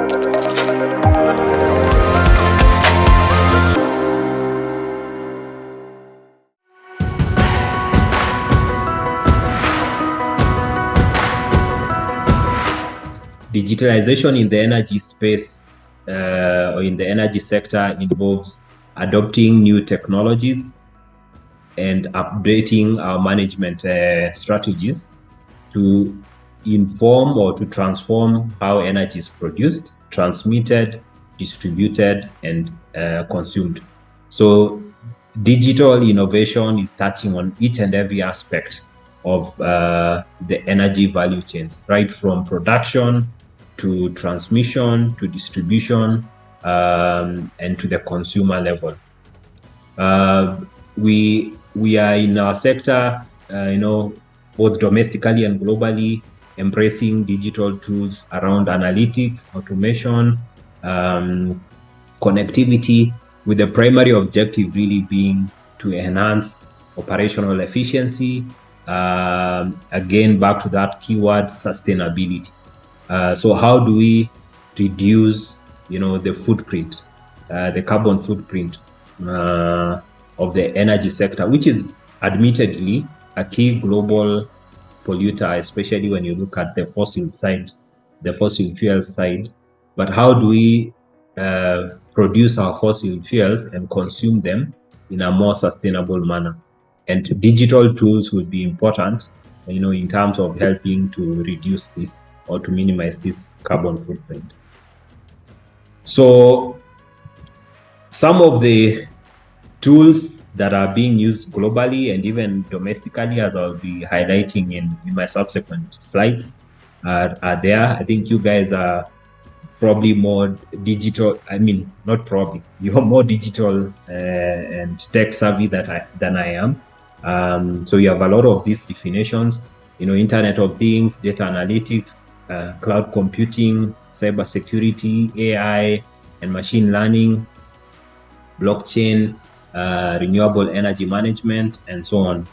Digitalization in the energy space or in the energy sector involves adopting new technologies and updating our management strategies to inform or to transform how energy is produced, transmitted, distributed, and consumed. So digital innovation is touching on each and every aspect of the energy value chains, right from production to transmission to distribution and to the consumer level. We are in our sector, both domestically and globally, embracing digital tools around analytics, automation, connectivity, with the primary objective really being to enhance operational efficiency. Again, back to that keyword, sustainability. So how do we reduce, the footprint, the carbon footprint of the energy sector, which is admittedly a key global polluter, especially when you look at the fossil side, the fossil fuel side. But how do we produce our fossil fuels and consume them in a more sustainable manner? And digital tools would be important, in terms of helping to reduce this or to minimize this carbon footprint. So some of the tools that are being used globally and even domestically, as I'll be highlighting in my subsequent slides, are there. I think you guys are probably more digital. Not probably. You're more digital and tech savvy than I am. So you have a lot of these definitions, Internet of Things, data analytics, cloud computing, cybersecurity, AI, and machine learning, blockchain, renewable energy management, and so on.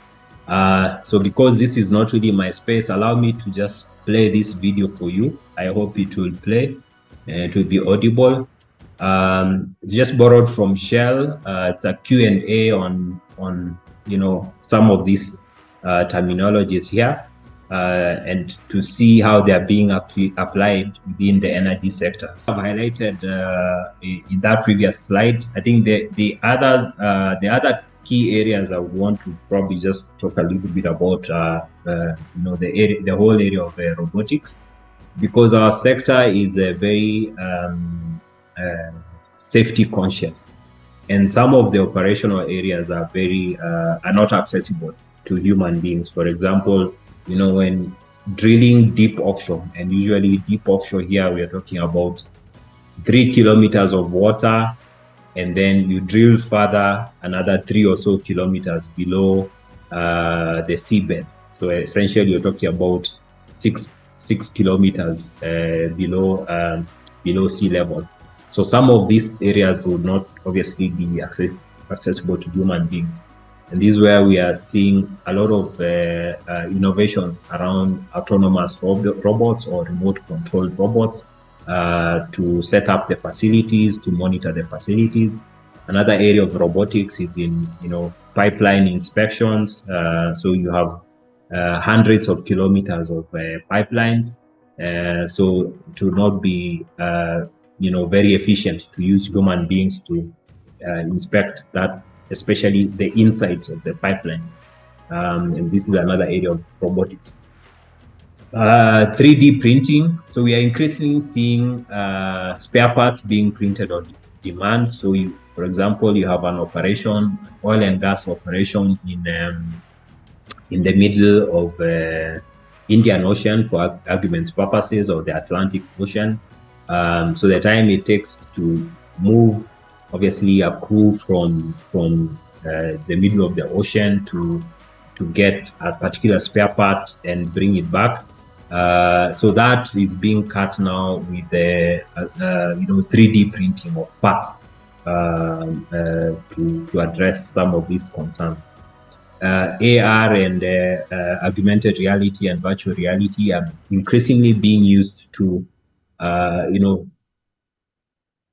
So because this is not really my space, allow me to just play this video for you. I hope it will play. It will be audible. Just borrowed from Shell. It's a Q&A on some of these terminologies here, and to see how they are being applied within the energy sector. I've highlighted in that previous slide. I think the other key areas I want to probably just talk a little bit about, the whole area of robotics, because our sector is a very safety conscious, and some of the operational areas are not accessible to human beings. For example, when drilling deep offshore, and usually deep offshore here we are talking about 3 kilometers of water, and then you drill further another 3 or so kilometers below the seabed. So essentially you're talking about 6 kilometers below sea level. So some of these areas would not obviously be accessible to human beings. And this is where we are seeing a lot of innovations around autonomous robots or remote controlled robots to set up the facilities, to monitor the facilities. Another area of robotics is in pipeline inspections. So you have hundreds of kilometers of pipelines. So to not be very efficient to use human beings to inspect that, especially the insides of the pipelines. And this is another area of robotics. 3D printing. So we are increasingly seeing spare parts being printed on demand. So for example, you have an operation, oil and gas operation in the middle of Indian Ocean, for argument's purposes, or the Atlantic Ocean. So the time it takes to move, obviously, a crew from the middle of the ocean to get a particular spare part and bring it back. So that is being cut now with the 3D printing of parts to address some of these concerns. AR and augmented reality and virtual reality are increasingly being used to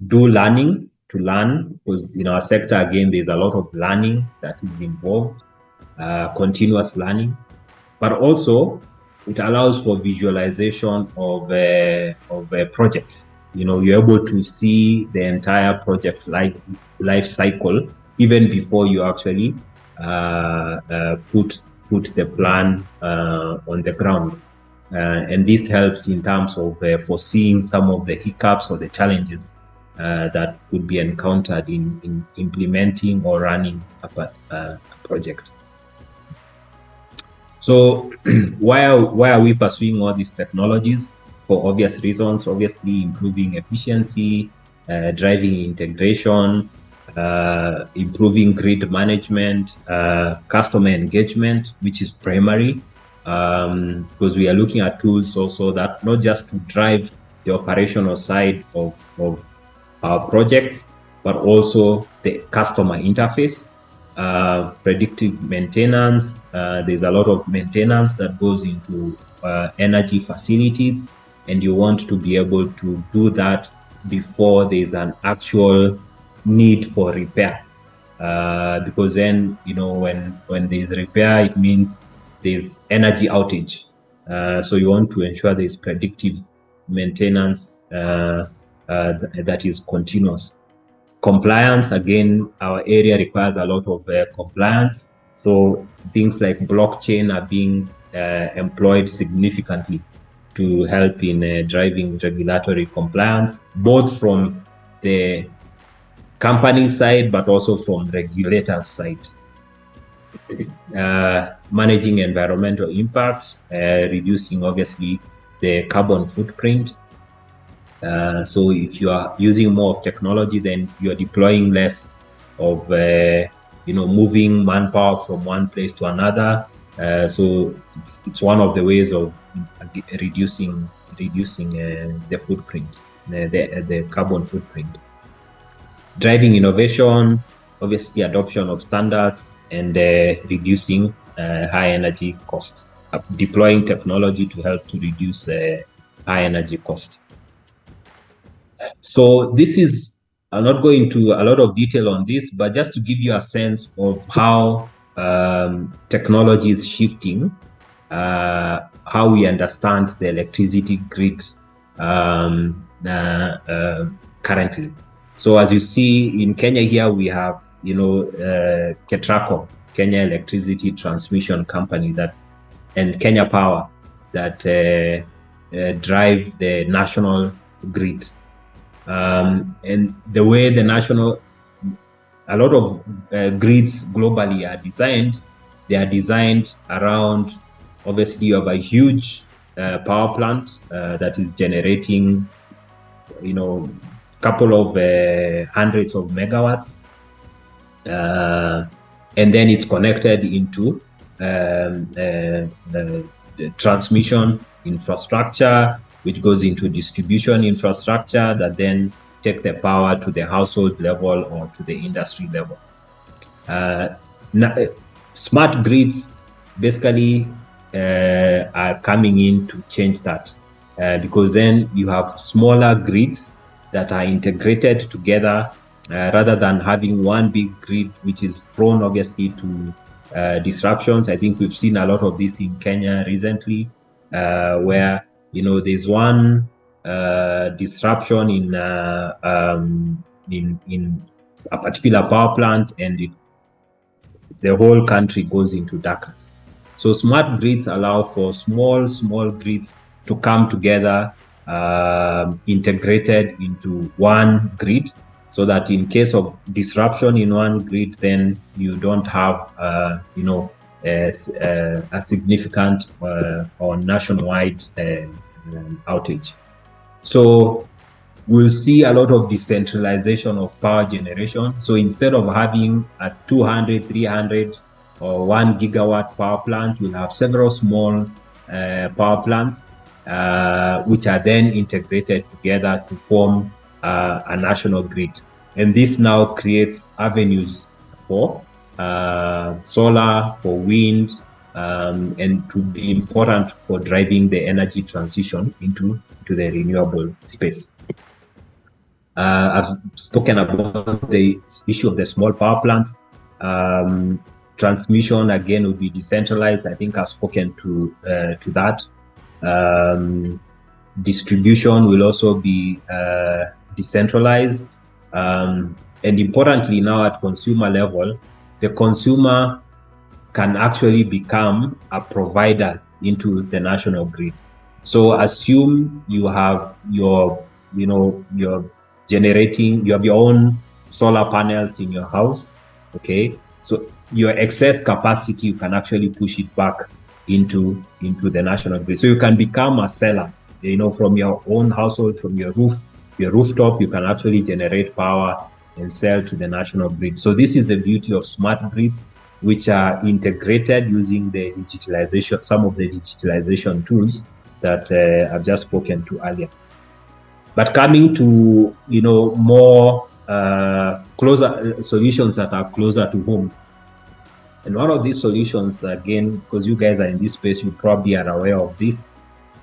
do learning to learn, because in our sector, again, there's a lot of learning that is involved, continuous learning, but also it allows for visualization of projects. You're able to see the entire project life cycle even before you actually put the plan on the ground. And this helps in terms of foreseeing some of the hiccups or the challenges that could be encountered in implementing or running a project. So why are we pursuing all these technologies? For obvious reasons, obviously improving efficiency, driving integration, improving grid management, customer engagement, which is primary, because we are looking at tools also that not just to drive the operational side of our projects, but also the customer interface, predictive maintenance. There's a lot of maintenance that goes into energy facilities, and you want to be able to do that before there's an actual need for repair, because then when there's repair, it means there's energy outage. So you want to ensure there's predictive maintenance that is continuous. Compliance, again, our area requires a lot of compliance. So things like blockchain are being employed significantly to help in driving regulatory compliance, both from the company side, but also from regulators' side. Managing environmental impact, reducing obviously the carbon footprint. So if you are using more of technology, then you're deploying less of moving manpower from one place to another. So it's one of the ways of reducing the footprint, the carbon footprint. Driving innovation, obviously adoption of standards, and reducing high energy costs. Deploying technology to help to reduce high energy costs. So this is, I'm not going into a lot of detail on this, but just to give you a sense of how technology is shifting, how we understand the electricity grid currently. So as you see in Kenya here, we have, KETRACO, Kenya Electricity Transmission Company, and Kenya Power that drive the national grid. And the way a lot of grids globally are designed, they are designed around, obviously you have a huge power plant that is generating, couple of hundreds of megawatts, and then it's connected into the transmission infrastructure, which goes into distribution infrastructure that then take the power to the household level or to the industry level. Smart grids basically are coming in to change that, because then you have smaller grids that are integrated together, rather than having one big grid, which is prone obviously to disruptions. I think we've seen a lot of this in Kenya recently, where there's one disruption in a particular power plant, and the whole country goes into darkness. So smart grids allow for small grids to come together, integrated into one grid, so that in case of disruption in one grid, then you don't have a significant or nationwide outage. So we'll see a lot of decentralization of power generation. So instead of having a 200, 300 or 1 gigawatt power plant, you'll have several small power plants, which are then integrated together to form a national grid. And this now creates avenues for solar, for wind, and to be important for driving the energy transition into the renewable space. I've spoken about the issue of the small power plants. Transmission again will be decentralized. I think I've spoken to that. Distribution will also be decentralized. And importantly, now at consumer level, the consumer can actually become a provider into the national grid. So assume you have your generating, you have your own solar panels in your house. Okay, so your excess capacity, you can actually push it back into the national grid. So you can become a seller, from your own household, from your rooftop, you can actually generate power and sell to the national grid. So this is the beauty of smart grids, which are integrated using the digitalization, some of the digitalization tools that I've just spoken to earlier. But coming to more closer solutions that are closer to home, and one of these solutions, again, because you guys are in this space, you probably are aware of this,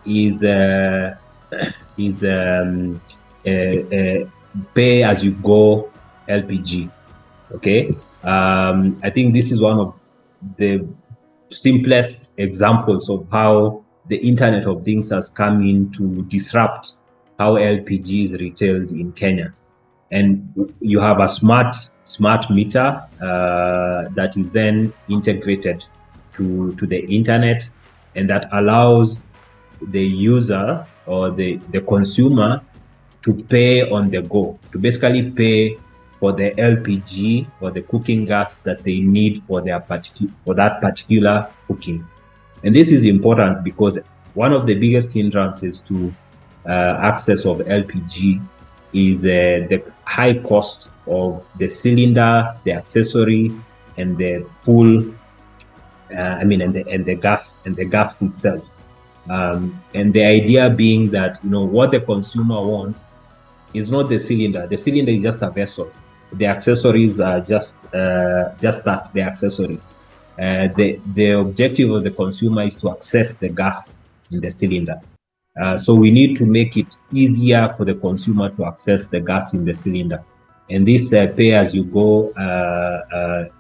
is pay as you go LPG. Okay, I think this is one of the simplest examples of how the Internet of Things has come in to disrupt how LPG is retailed in Kenya. And you have a smart meter that is then integrated to the internet, and that allows the user or the consumer to pay on the go, to basically pay for the LPG or the cooking gas that they need for that particular cooking. And this is important because one of the biggest hindrances to access of LPG is the high cost of the cylinder, the accessory, and the full and the gas itself. And the idea being that what the consumer wants is not the cylinder. The cylinder is just a vessel. The accessories are just that, the accessories. The objective of the consumer is to access the gas in the cylinder. So we need to make it easier for the consumer to access the gas in the cylinder. And this pay-as-you-go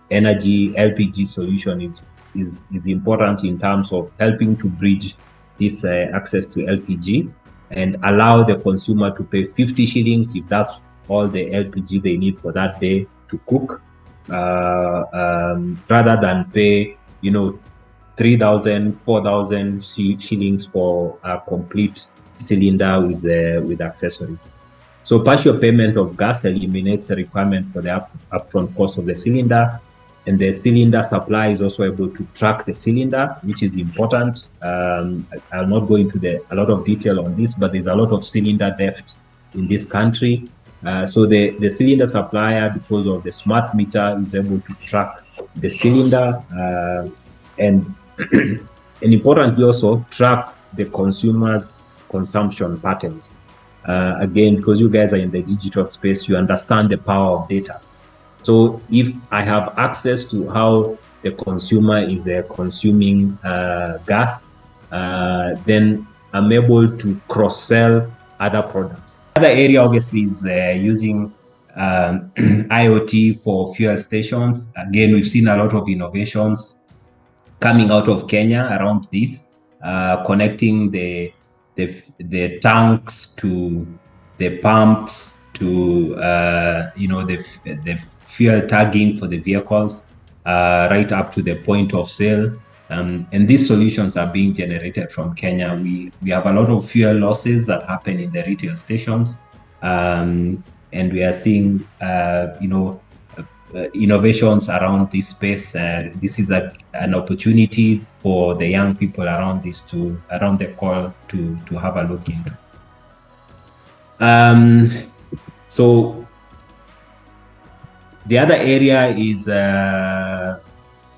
energy LPG solution is important in terms of helping to bridge this access to LPG and allow the consumer to pay 50 shillings if that's all the LPG they need for that day to cook, rather than pay 3,000, 4,000 shillings for a complete cylinder with accessories. So partial payment of gas eliminates the requirement for the upfront cost of the cylinder, and the cylinder supply is also able to track the cylinder, which is important. I'll not go into a lot of detail on this, but there's a lot of cylinder theft in this country. So the cylinder supplier, because of the smart meter, is able to track the cylinder and importantly also track the consumer's consumption patterns. Again, because you guys are in the digital space, you understand the power of data. So if I have access to how the consumer is consuming gas, then I'm able to cross-sell other products. Other area obviously is using IoT for fuel stations. Again, we've seen a lot of innovations coming out of Kenya around this, connecting the tanks to the pumps to the fuel tagging for the vehicles, right up to the point of sale. And these solutions are being generated from Kenya. We have a lot of fuel losses that happen in the retail stations, and we are seeing innovations around this space. This is an opportunity for the young people around the call to have a look into. So the other area is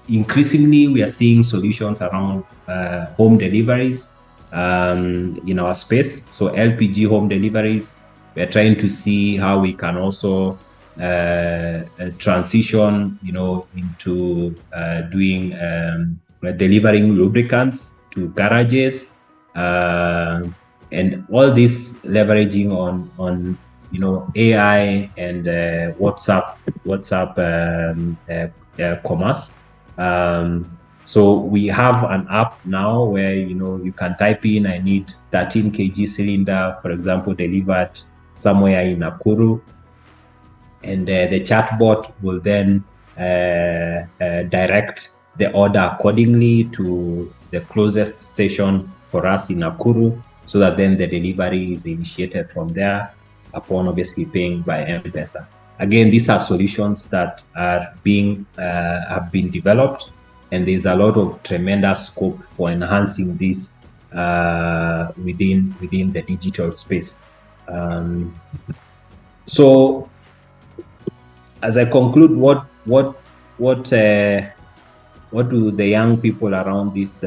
increasingly we are seeing solutions around home deliveries in our space. So LPG home deliveries, we are trying to see how we can also transition, into doing delivering lubricants to garages, and all this leveraging on AI and WhatsApp commerce. So we have an app now where you can type in, I need 13 kg cylinder, for example, delivered somewhere in Nakuru, and the chatbot will then direct the order accordingly to the closest station for us in Nakuru, so that then the delivery is initiated from there upon obviously paying by M-Pesa. Again, these are solutions that are have been developed, and there's a lot of tremendous scope for enhancing this within the digital space. So as I conclude, what do the young people around this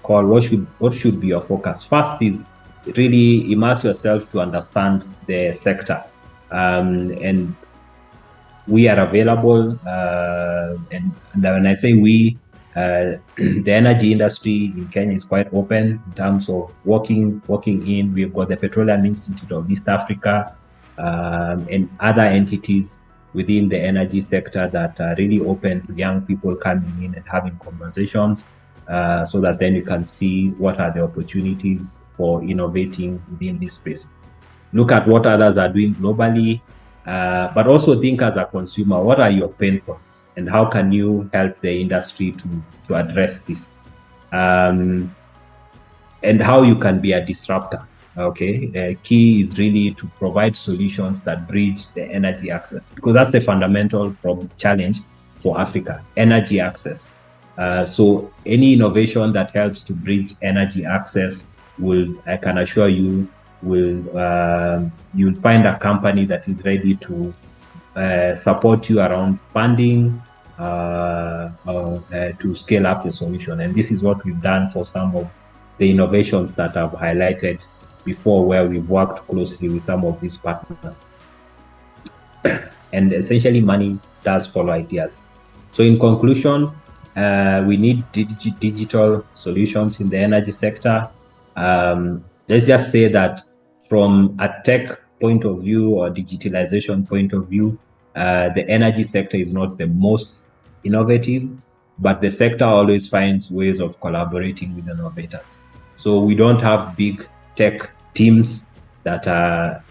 call? What should be your focus? First is really immerse yourself to understand the sector, and we are available. And when I say we, the energy industry in Kenya is quite open in terms of walking in. We've got the Petroleum Institute of East Africa, and other entities within the energy sector that are really open to young people coming in and having conversations, so that then you can see what are the opportunities for innovating within this space. Look at what others are doing globally, but also think as a consumer, what are your pain points and how can you help the industry to address this? And how you can be a disruptor. Okay, the key is really to provide solutions that bridge the energy access, because that's the fundamental challenge for Africa: energy access. So any innovation that helps to bridge energy access I can assure you, you'll find a company that is ready to support you around funding to scale up the solution. And this is what we've done for some of the innovations that I've highlighted before, where we've worked closely with some of these partners. And essentially, money does follow ideas. So in conclusion, we need digital solutions in the energy sector. Let's just say that from a tech point of view or digitalization point of view, the energy sector is not the most innovative, but the sector always finds ways of collaborating with innovators. So we don't have big tech teams that are,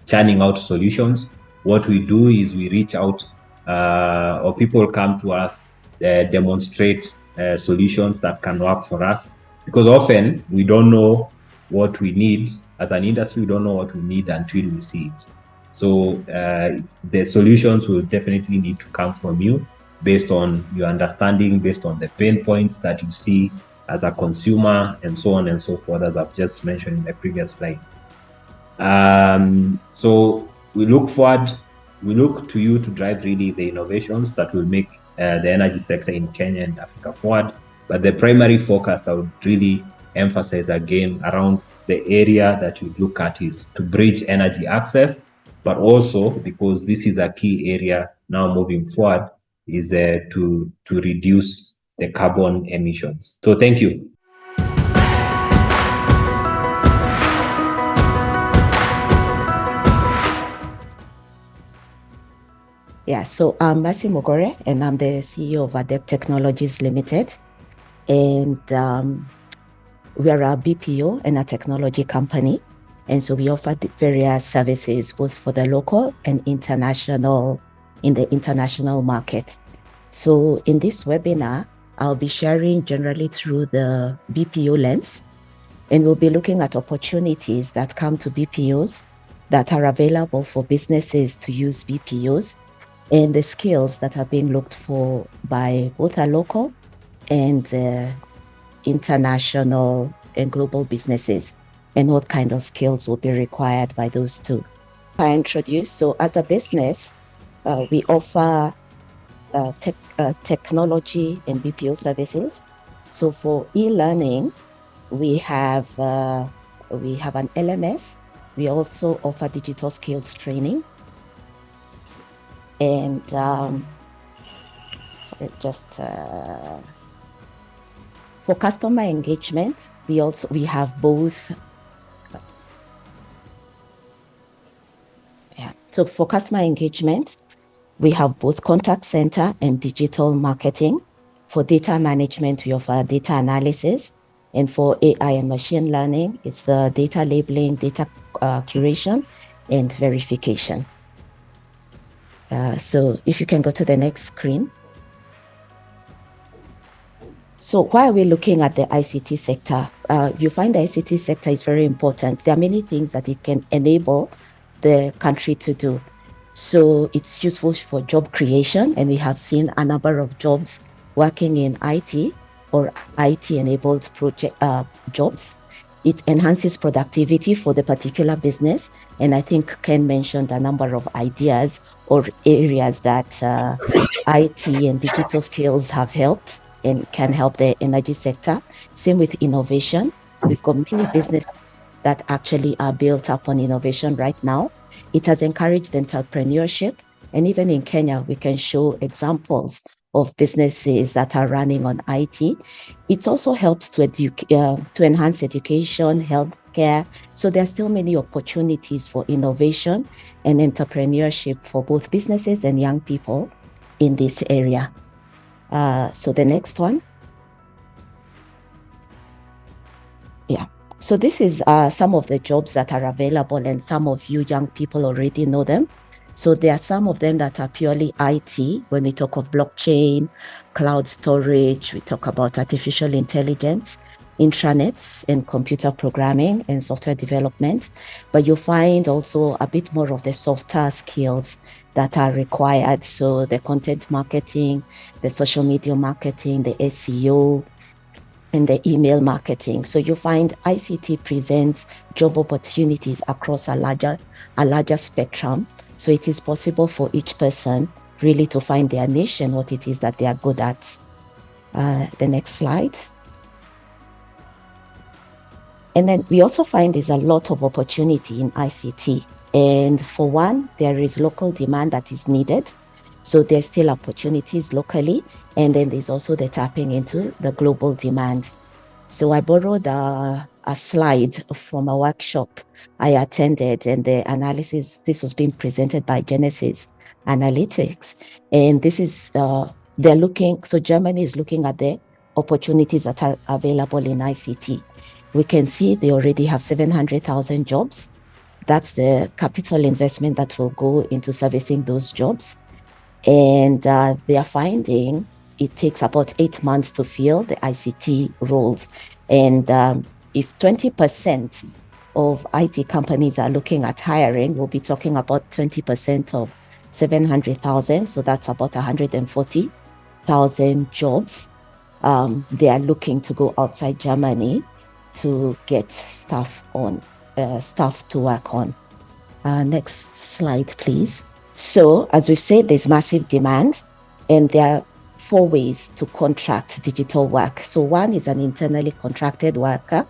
churning out solutions. What we do is we reach out, or people come to us, demonstrate solutions that can work for us, because often we don't know what we need as an industry. We don't know what we need until we see it. So the solutions will definitely need to come from you, based on your understanding, based on the pain points that you see as a consumer, and so on and so forth, as I've just mentioned in the previous slide. So we look to you to drive really the innovations that will make the energy sector in Kenya and Africa forward. But the primary focus I would really emphasize again around the area that you look at is to bridge energy access, but also, because this is a key area now moving forward, is to reduce the carbon emissions. So thank you. Yeah, so I'm Mercy Mogore, and I'm the CEO of Adept Technologies Limited. And we are a BPO and a technology company. And so we offer various services, both for the local and international, in the international market. So in this webinar, I'll be sharing generally through the BPO lens, and we'll be looking at opportunities that come to BPOs that are available for businesses to use BPOs, and the skills that are being looked for by both our local and international and global businesses, and what kind of skills will be required by those two. I introduce, so as a business, we offer technology and BPO services. So for e-learning, we have an LMS. We also offer digital skills training. And for customer engagement, we have both So for customer engagement, we have both contact center and digital marketing. For data management, we offer data analysis. And for AI and machine learning, it's the data labeling, data curation, and verification. So if you can go to the next screen. So why are we looking at the ICT sector? You find the ICT sector is very important. There are many things that it can enable the country to do. So it's useful for job creation, and we have seen a number of jobs working in IT or IT-enabled project jobs. It enhances productivity for the particular business, and I think Ken mentioned a number of ideas or areas that IT and digital skills have helped and can help the energy sector. Same with innovation. We've got many businesses that actually are built up on innovation right now. It has encouraged entrepreneurship. And even in Kenya, we can show examples of businesses that are running on IT. It also helps to enhance education, healthcare. So there are still many opportunities for innovation and entrepreneurship for both businesses and young people in this area. So the next one. Yeah. So this is some of the jobs that are available, and some of you young people already know them. So there are some of them that are purely IT. When we talk of blockchain, cloud storage, we talk about artificial intelligence, intranets, and computer programming and software development. But you'll find also a bit more of the softer skills that are required. So the content marketing, the social media marketing, the SEO, and the email marketing. So you find ICT presents job opportunities across a larger spectrum. So it is possible for each person really to find their niche and what it is that they are good at. The next slide. And then we also find there's a lot of opportunity in ICT. And for one, there is local demand that is needed. So there's still opportunities locally. And then there's also the tapping into the global demand. So I borrowed a slide from a workshop I attended, and the analysis, this was being presented by Genesis Analytics. And this is, they're looking, so Germany is looking at the opportunities that are available in ICT. We can see they already have 700,000 jobs. That's the capital investment that will go into servicing those jobs. And they are finding it takes about 8 months to fill the ICT roles. And if 20% of IT companies are looking at hiring, we'll be talking about 20% of 700,000. So that's about 140,000 jobs. They are looking to go outside Germany to get staff to work on. Next slide, please. So as we've said, there's massive demand, and there are 4 ways to contract digital work. So one is an internally contracted worker.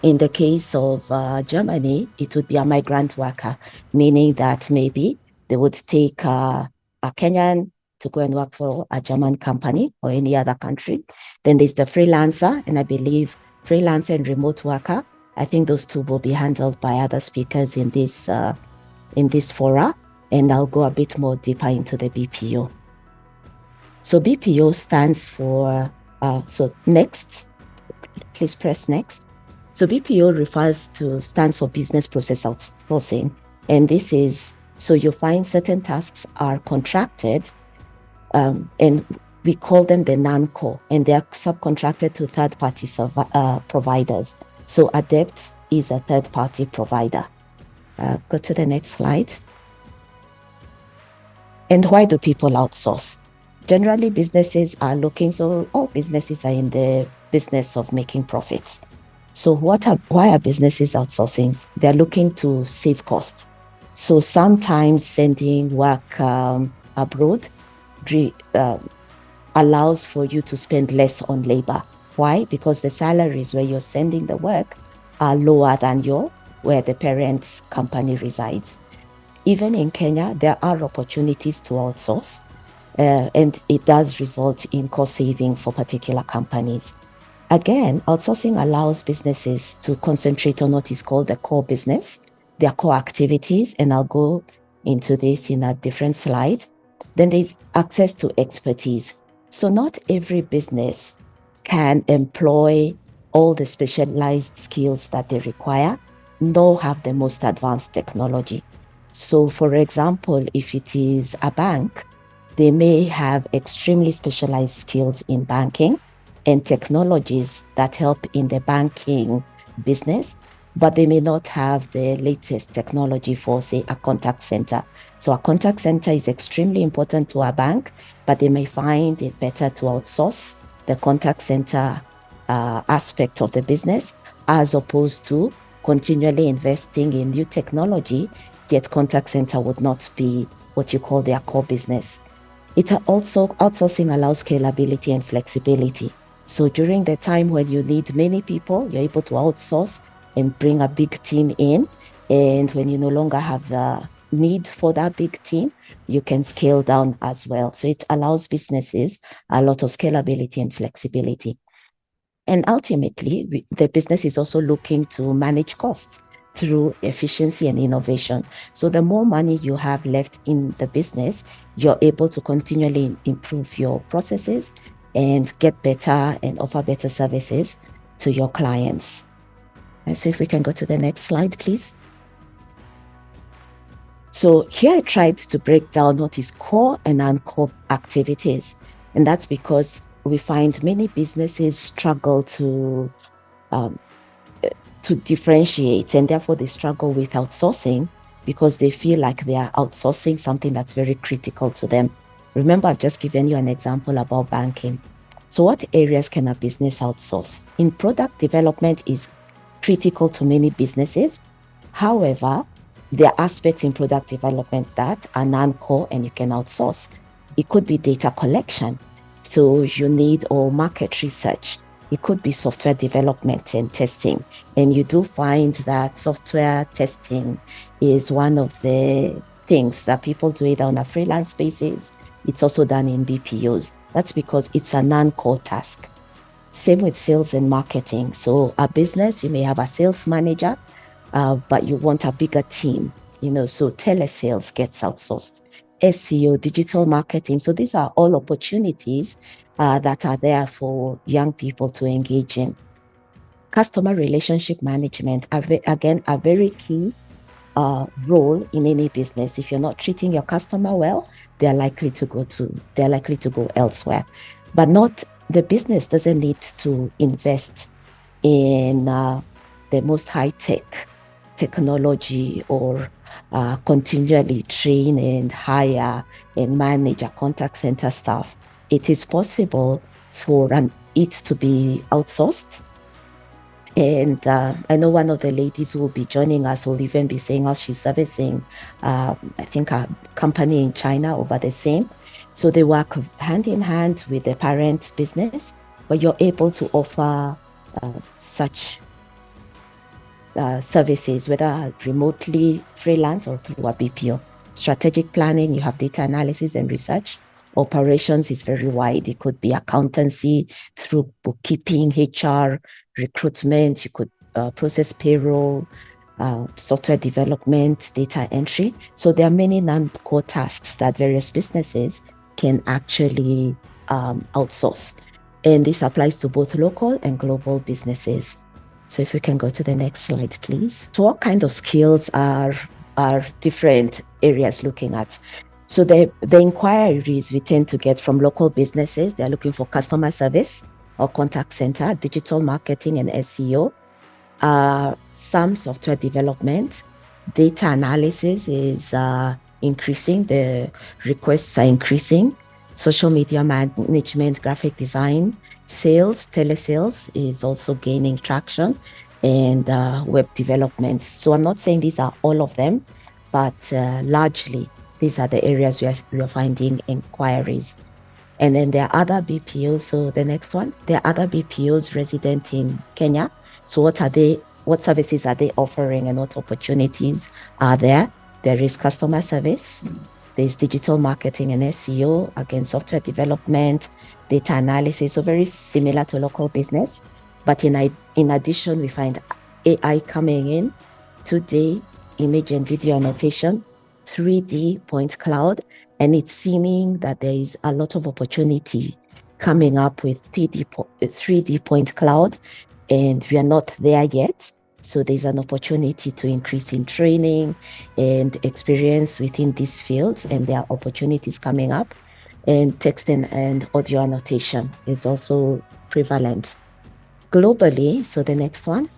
In the case of Germany, it would be a migrant worker, meaning that maybe they would take a Kenyan to go and work for a German company or any other country. Then there's the freelancer, and I believe freelancer and remote worker, I think those two will be handled by other speakers in this fora, and I'll go a bit more deeper into the BPO. So BPO stands for, so next, please press next. So BPO stands for business process outsourcing. And this is, so you find certain tasks are contracted, and we call them the non-core, and they are subcontracted to third-party providers. So Adept is a third-party provider. Go to the next slide. And why do people outsource? Generally, businesses are looking, so all businesses are in the business of making profits. So why are businesses outsourcing? They're looking to save costs. So sometimes sending work abroad allows for you to spend less on labor. Why? Because the salaries where you're sending the work are lower than where the parent company resides. Even in Kenya, there are opportunities to outsource, and it does result in cost saving for particular companies. Again, outsourcing allows businesses to concentrate on what is called the core business, their core activities, and I'll go into this in a different slide. Then there's access to expertise. So not every business can employ all the specialized skills that they require, nor have the most advanced technology. So for example, if it is a bank, they may have extremely specialized skills in banking and technologies that help in the banking business, but they may not have the latest technology for, say, a contact center. So a contact center is extremely important to a bank, but they may find it better to outsource the contact center aspect of the business as opposed to continually investing in new technology, yet contact center would not be what you call their core business. It also outsourcing allows scalability and flexibility. So during the time when you need many people, you're able to outsource and bring a big team in. And when you no longer have the need for that big team, you can scale down as well. So it allows businesses a lot of scalability and flexibility. And ultimately, the business is also looking to manage costs through efficiency and innovation. So the more money you have left in the business, you're able to continually improve your processes and get better and offer better services to your clients. And so if we can go to the next slide, please. So here I tried to break down what is core and non-core activities. And that's because we find many businesses struggle to differentiate, and therefore they struggle with outsourcing because they feel like they are outsourcing something that's very critical to them. Remember, I've just given you an example about banking. So what areas can a business outsource? In product development is critical to many businesses. However, there are aspects in product development that are non-core and you can outsource. It could be data collection. So you need or market research. It could be software development and testing. And you do find that software testing is one of the things that people do either on a freelance basis. It's also done in BPOs. That's because it's a non-core task. Same with sales and marketing. So a business, you may have a sales manager, but you want a bigger team, so telesales gets outsourced. SEO, digital marketing. So these are all opportunities that are there for young people to engage in. Customer relationship management, again, a very key role in any business. If you're not treating your customer well, they're likely to go elsewhere. But the business doesn't need to invest in the most high-tech technology or continually train and hire and manage a contact center staff. It is possible for it to be outsourced. And I know one of the ladies who will be joining us will even be saying how she's servicing, I think, a company in China over the same. So they work hand in hand with the parent business, but you're able to offer such services, whether remotely, freelance, or through a BPO. Strategic planning, you have data analysis and research. Operations is very wide. It could be accountancy through bookkeeping, HR, recruitment. You could process payroll, software development, data entry. So there are many non-core tasks that various businesses can actually outsource. And this applies to both local and global businesses. So if we can go to the next slide, please. So what kind of skills are different areas looking at? So the inquiries we tend to get from local businesses, they're looking for customer service or contact center, digital marketing and SEO, some software development, data analysis is increasing, the requests are increasing, social media management, graphic design, sales, telesales is also gaining traction, and web development. So I'm not saying these are all of them, but largely these are the areas we are finding inquiries. And then there are other BPOs. So the next one, there are other BPOs resident in Kenya. So what services are they offering and what opportunities are there? There is customer service, there's digital marketing and SEO, again, software development, data analysis, so very similar to local business. But in addition, we find AI coming in, 2D image and video annotation, 3D point cloud, and it's seeming that there is a lot of opportunity coming up with 3D point cloud, and we are not there yet. So there's an opportunity to increase in training and experience within these fields, and there are opportunities coming up. And text and audio annotation is also prevalent. Globally, so the next one,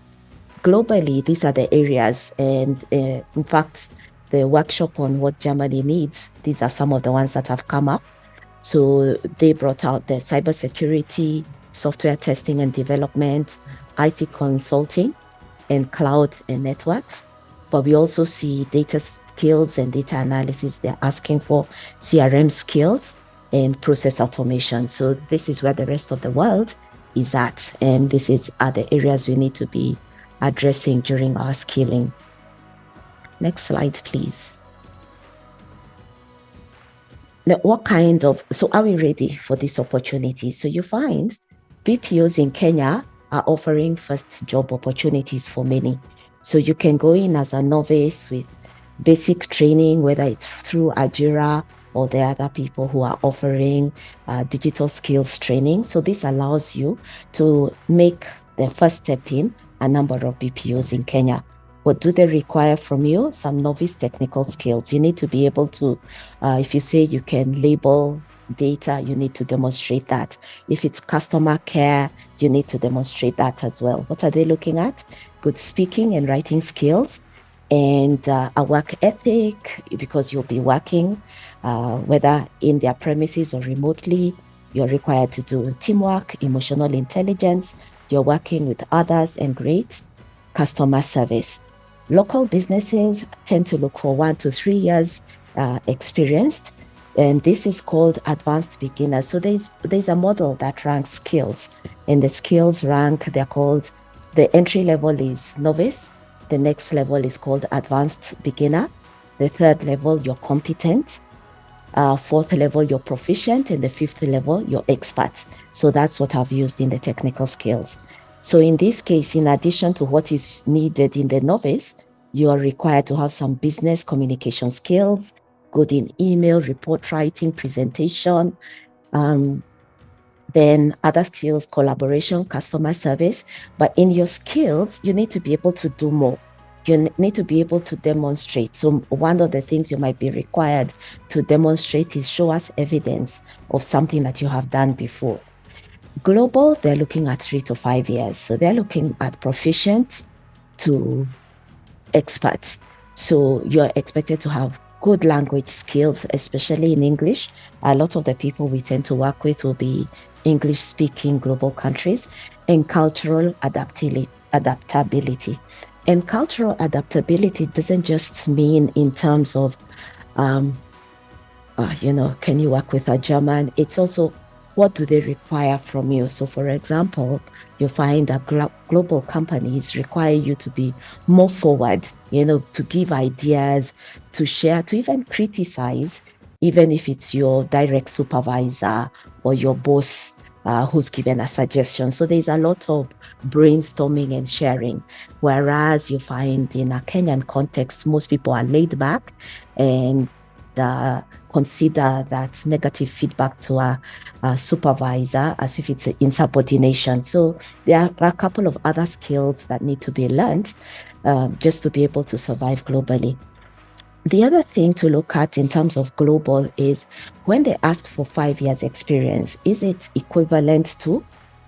globally, these are the areas. And in fact, the workshop on what Germany needs, these are some of the ones that have come up. So they brought out the cybersecurity, software testing and development, IT consulting, and cloud and networks. But we also see data skills and data analysis. They're asking for CRM skills and process automation. So this is where the rest of the world is at. And this is are the areas we need to be addressing during our skilling. Next slide, please. Now, so are we ready for this opportunity? So you find BPOs in Kenya are offering first job opportunities for many. So you can go in as a novice with basic training, whether it's through Ajira or the other people who are offering digital skills training. So this allows you to make the first step in a number of BPOs in Kenya. What do they require from you? Some novice technical skills. You need to be able to, if you say you can label data, you need to demonstrate that. If it's customer care, you need to demonstrate that as well. What are they looking at? Good speaking and writing skills, and a work ethic, because you'll be working whether in their premises or remotely. You're required to do teamwork, emotional intelligence, you're working with others, and great customer service. Local businesses tend to look for 1 to 3 years experienced, and this is called advanced beginners. So there's a model that ranks skills, and the skills rank, they're called, the entry level is novice, the next level is called advanced beginner, the third level you're competent, fourth level you're proficient, and the fifth level you're expert. So that's what I've used in the technical skills. So in this case, in addition to what is needed in the novice, you are required to have some business communication skills, good in email, report writing, presentation, then other skills, collaboration, customer service. But in your skills, you need to be able to do more. You need to be able to demonstrate. So one of the things you might be required to demonstrate is show us evidence of something that you have done before. Global, they're looking at 3 to 5 years. So they're looking at proficient to experts. So you're expected to have good language skills, especially in English. A lot of the people we tend to work with will be English-speaking global countries, and cultural adaptability. And cultural adaptability doesn't just mean in terms of, can you work with a German? It's also, what do they require from you? So for example, you find that global companies require you to be more forward, to give ideas, to share, to even criticize, even if it's your direct supervisor or your boss who's given a suggestion. So there's a lot of brainstorming and sharing. Whereas you find in a Kenyan context, most people are laid back and consider that negative feedback to a supervisor as if it's insubordination. So there are a couple of other skills that need to be learned just to be able to survive globally. The other thing to look at in terms of global is when they ask for 5 years experience, is it equivalent to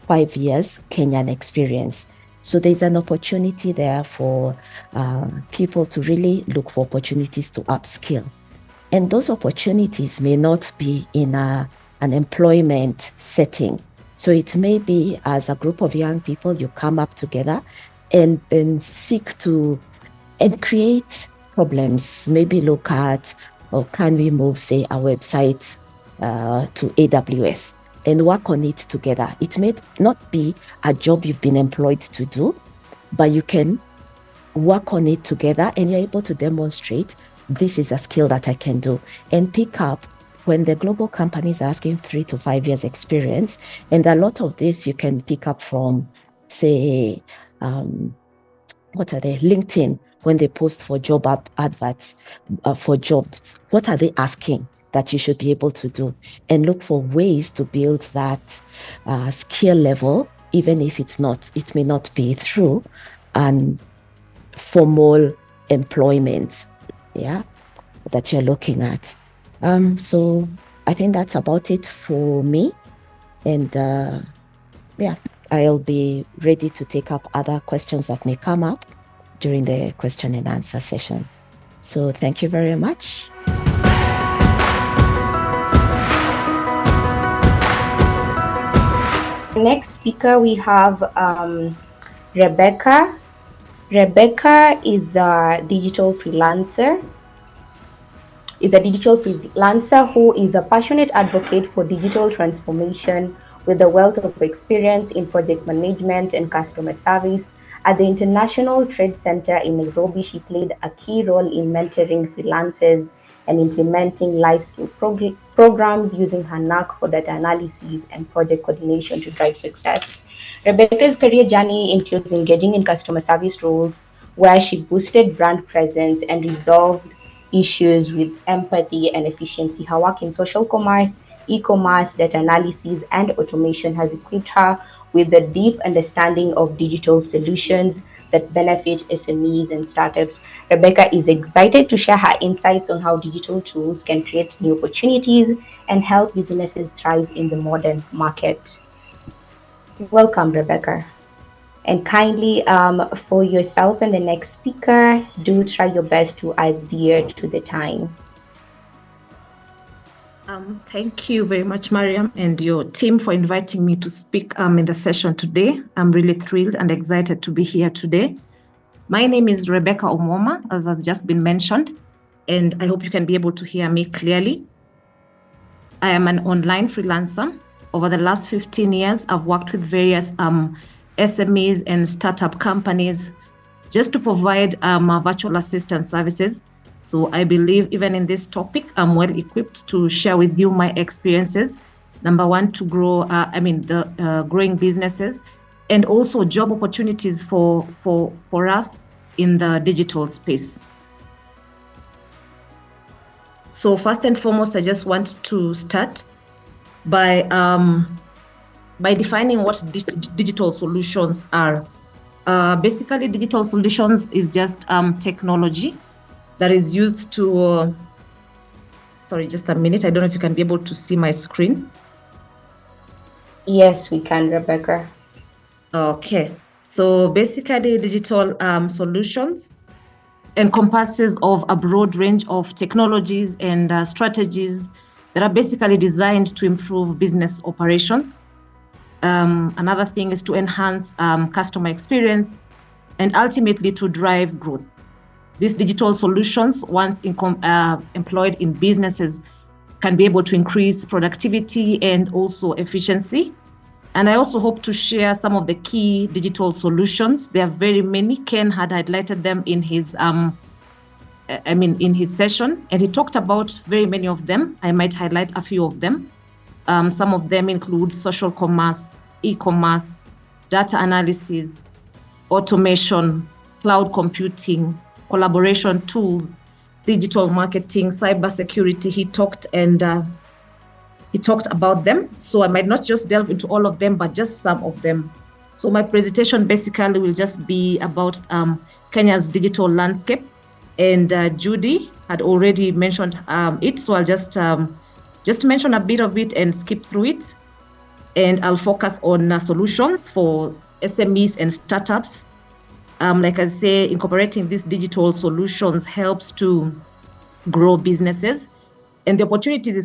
5 years Kenyan experience? So there's an opportunity there for people to really look for opportunities to upskill. And those opportunities may not be in an employment setting. So it may be as a group of young people, you come up together and seek to and create problems. Maybe look at, or can we move, say, our website to AWS and work on it together. It may not be a job you've been employed to do, but you can work on it together and you're able to demonstrate this is a skill that I can do and pick up when the global companies are asking 3 to 5 years experience. And a lot of this you can pick up from, say, what are they? LinkedIn, when they post for job adverts for jobs, what are they asking that you should be able to do? And look for ways to build that skill level, even if it may not be through an formal employment, that you're looking at. So I think that's about it for me. And I'll be ready to take up other questions that may come up during the question and answer session. So thank you very much. Next speaker, we have Rebecca. Rebecca is a digital freelancer. Who is a passionate advocate for digital transformation with a wealth of experience in project management and customer service. At the International Trade Center in Nairobi, she played a key role in mentoring freelancers and implementing life skill programs using her knack for data analysis and project coordination to drive success. Rebecca's career journey includes engaging in customer service roles where she boosted brand presence and resolved issues with empathy and efficiency. Her work in social commerce, e-commerce, data analysis, and automation has equipped her with a deep understanding of digital solutions that benefit SMEs and startups. Rebecca is excited to share her insights on how digital tools can create new opportunities and help businesses thrive in the modern market. Welcome, Rebecca. And kindly, for yourself and the next speaker, do try your best to adhere to the time. Thank you very much, Mariam, and your team for inviting me to speak in the session today. I'm really thrilled and excited to be here today. My name is Rebecca Omoma, as has just been mentioned, and I hope you can be able to hear me clearly. I am an online freelancer. Over the last 15 years, I've worked with various SMEs and startup companies just to provide virtual assistant services. So I believe even in this topic, I'm well equipped to share with you my experiences. Number one, to grow, growing businesses and also job opportunities for us in the digital space. So first and foremost, I just want to start by defining what digital solutions are. Basically, digital solutions is just technology that is used to, sorry, just a minute. I don't know if you can be able to see my screen. Yes, we can, Rebecca. Okay. So basically, digital solutions encompasses of a broad range of technologies and strategies that are basically designed to improve business operations. Another thing is to enhance customer experience and ultimately to drive growth. These digital solutions, once employed in businesses, can be able to increase productivity and also efficiency. And I also hope to share some of the key digital solutions. There are very many. Ken had highlighted them in his session, and he talked about very many of them. I might highlight a few of them. Some of them include social commerce, e-commerce, data analysis, automation, cloud computing, collaboration tools, digital marketing, cybersecurity. He talked about them. So I might not just delve into all of them, but just some of them. So my presentation basically will just be about Kenya's digital landscape. And Judy had already mentioned it. So I'll just mention a bit of it and skip through it. And I'll focus on solutions for SMEs and startups. Like I say, incorporating these digital solutions helps to grow businesses. And the opportunities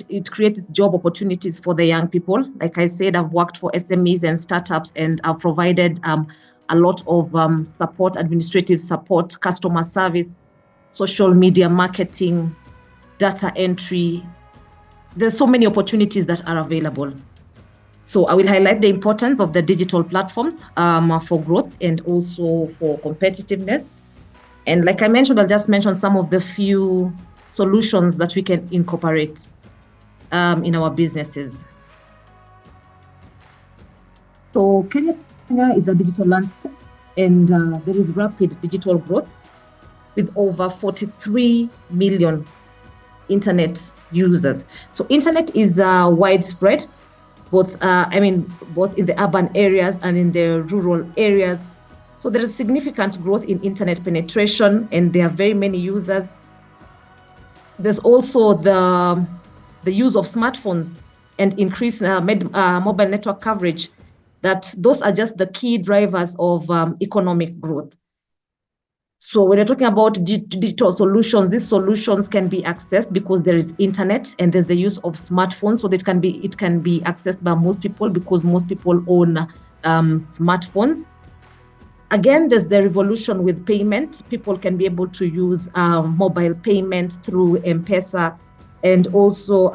it creates job opportunities for the young people. Like I said, I've worked for SMEs and startups, and I've provided a lot of support, administrative support, customer service, social media marketing, data entry. There's so many opportunities that are available. So I will highlight the importance of the digital platforms for growth and also for competitiveness. And like I mentioned, I'll just mention some of the few solutions that we can incorporate in our businesses. So Kenya is the digital landscape, and there is rapid digital growth. with over 43 million internet users. So internet is widespread, both in the urban areas and in the rural areas. So there is significant growth in internet penetration, and there are very many users. There's also the use of smartphones and increased mobile network coverage. Those are just the key drivers of economic growth. So when you're talking about digital solutions, these solutions can be accessed because there is internet and there's the use of smartphones. So it can be accessed by most people because most people own smartphones. Again, there's the revolution with payment. People can be able to use mobile payment through M-Pesa, and also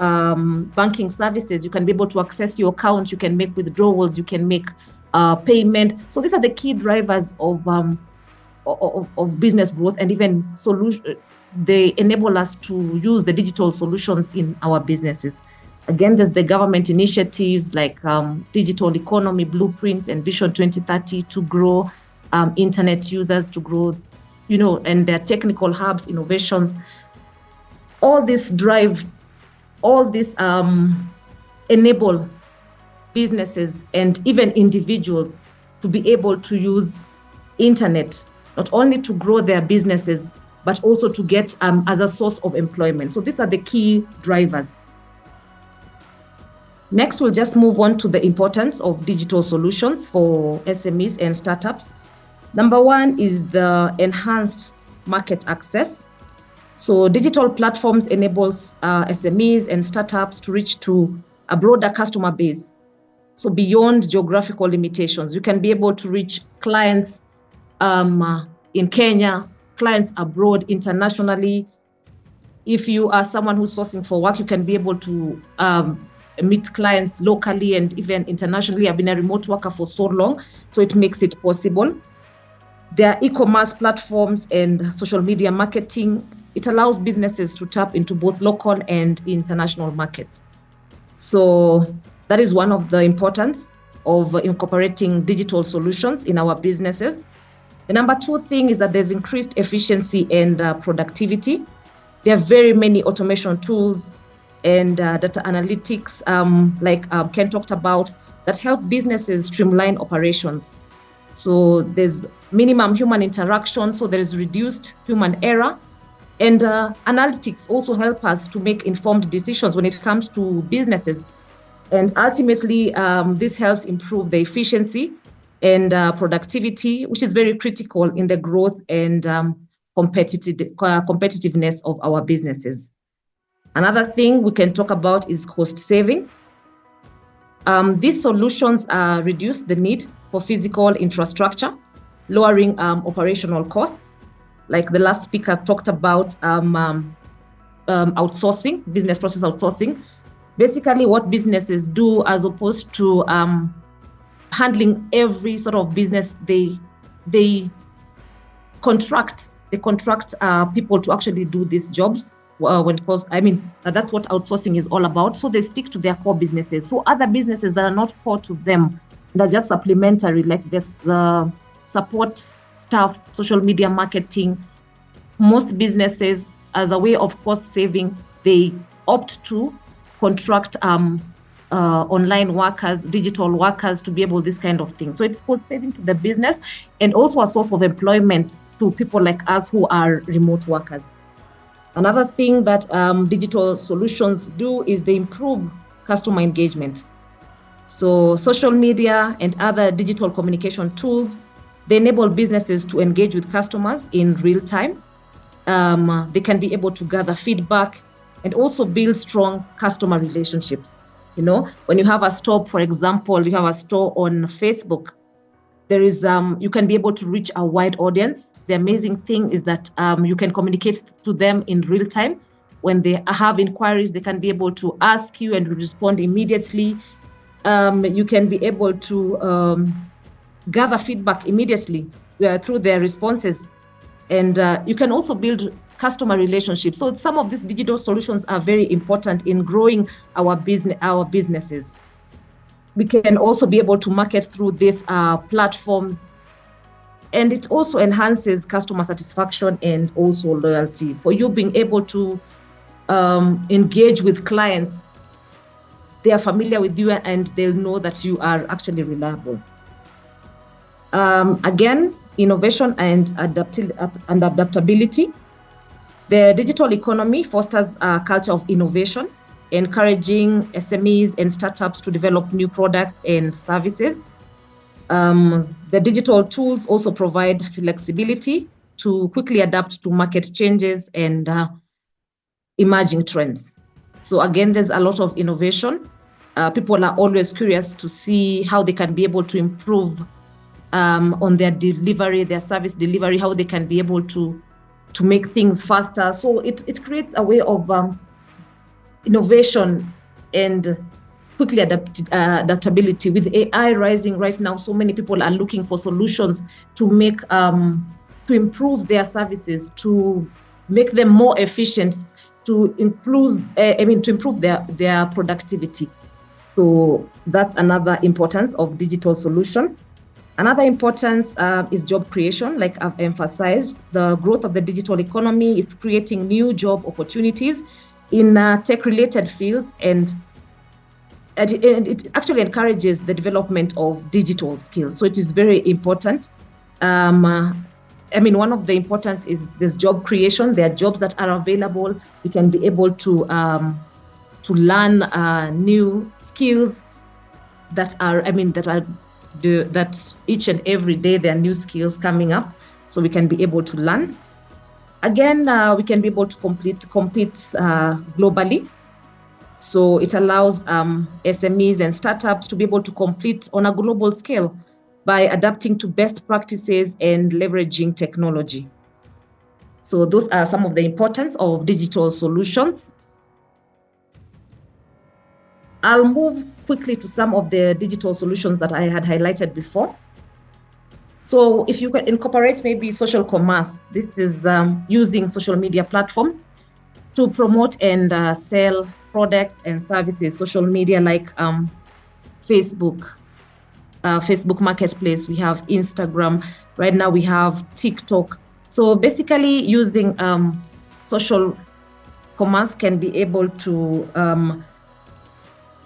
banking services. You can be able to access your account, you can make withdrawals, you can make payment. So these are the key drivers of business growth, and even they enable us to use the digital solutions in our businesses. Again, there's the government initiatives like Digital Economy Blueprint and Vision 2030 to grow internet users, to grow, and their technical hubs, innovations. All this enable businesses and even individuals to be able to use internet, not only to grow their businesses, but also to get as a source of employment. So these are the key drivers. Next, we'll just move on to the importance of digital solutions for SMEs and startups. Number one is the enhanced market access. So digital platforms enables SMEs and startups to reach to a broader customer base. So beyond geographical limitations, you can be able to reach clients in Kenya, clients abroad, internationally. If you are someone who's sourcing for work, you can be able to meet clients locally and even internationally. I've been a remote worker for so long, so it makes it possible. There are e-commerce platforms and social media marketing. It allows businesses to tap into both local and international markets. So that is one of the importance of incorporating digital solutions in our businesses. The number two thing is that there's increased efficiency and productivity. There are very many automation tools and data analytics, like Ken talked about, that help businesses streamline operations. So there's minimum human interaction, so there is reduced human error. And analytics also help us to make informed decisions when it comes to businesses. And ultimately, this helps improve the efficiency and productivity, which is very critical in the growth and competitiveness of our businesses. Another thing we can talk about is cost saving. These solutions reduce the need for physical infrastructure, lowering operational costs. Like the last speaker talked about outsourcing, business process outsourcing. Basically what businesses do, as opposed to handling every sort of business, they contract people to actually do these jobs. That's what outsourcing is all about. So they stick to their core businesses. So other businesses that are not core to them, they're just supplementary, like this, the support staff, social media marketing. Most businesses, as a way of cost saving, they opt to contract online workers, digital workers, to be able this kind of thing. So it's cost saving to the business and also a source of employment to people like us who are remote workers. Another thing that digital solutions do is they improve customer engagement. So social media and other digital communication tools, they enable businesses to engage with customers in real time. They can be able to gather feedback and also build strong customer relationships. When you have a store, for example, you have a store on Facebook, there is you can be able to reach a wide audience. The amazing thing is that you can communicate to them in real time. When they have inquiries, they can be able to ask you and respond immediately. You can be able to gather feedback immediately through their responses. And you can also build customer relationships. So some of these digital solutions are very important in growing our businesses. We can also be able to market through these platforms. And it also enhances customer satisfaction and also loyalty. For you being able to engage with clients, they are familiar with you and they'll know that you are actually reliable. Again, innovation and adaptability. The digital economy fosters a culture of innovation, encouraging SMEs and startups to develop new products and services. The digital tools also provide flexibility to quickly adapt to market changes and emerging trends. So again, there's a lot of innovation. People are always curious to see how they can be able to improve on their delivery, their service delivery, how they can be able to make things faster. So it creates a way of innovation and quickly adaptability. With AI rising right now, so many people are looking for solutions to make to improve their services, to make them more efficient, to improve their productivity. So that's another importance of digital solution. Another importance is job creation. Like I've emphasized, the growth of the digital economy, it's creating new job opportunities in tech-related fields, and it actually encourages the development of digital skills. So it is very important. One of the importance is this job creation. There are jobs that are available. We can be able to learn new skills that each and every day there are new skills coming up. So we can be able to learn. Again, we can be able to compete globally. So it allows SMEs and startups to be able to compete on a global scale by adapting to best practices and leveraging technology. So those are some of the importance of digital solutions. I'll move quickly to some of the digital solutions that I had highlighted before. So if you can incorporate maybe social commerce, this is using social media platforms to promote and sell products and services. Social media like Facebook Marketplace, we have Instagram, right now we have TikTok. So basically using social commerce can be able to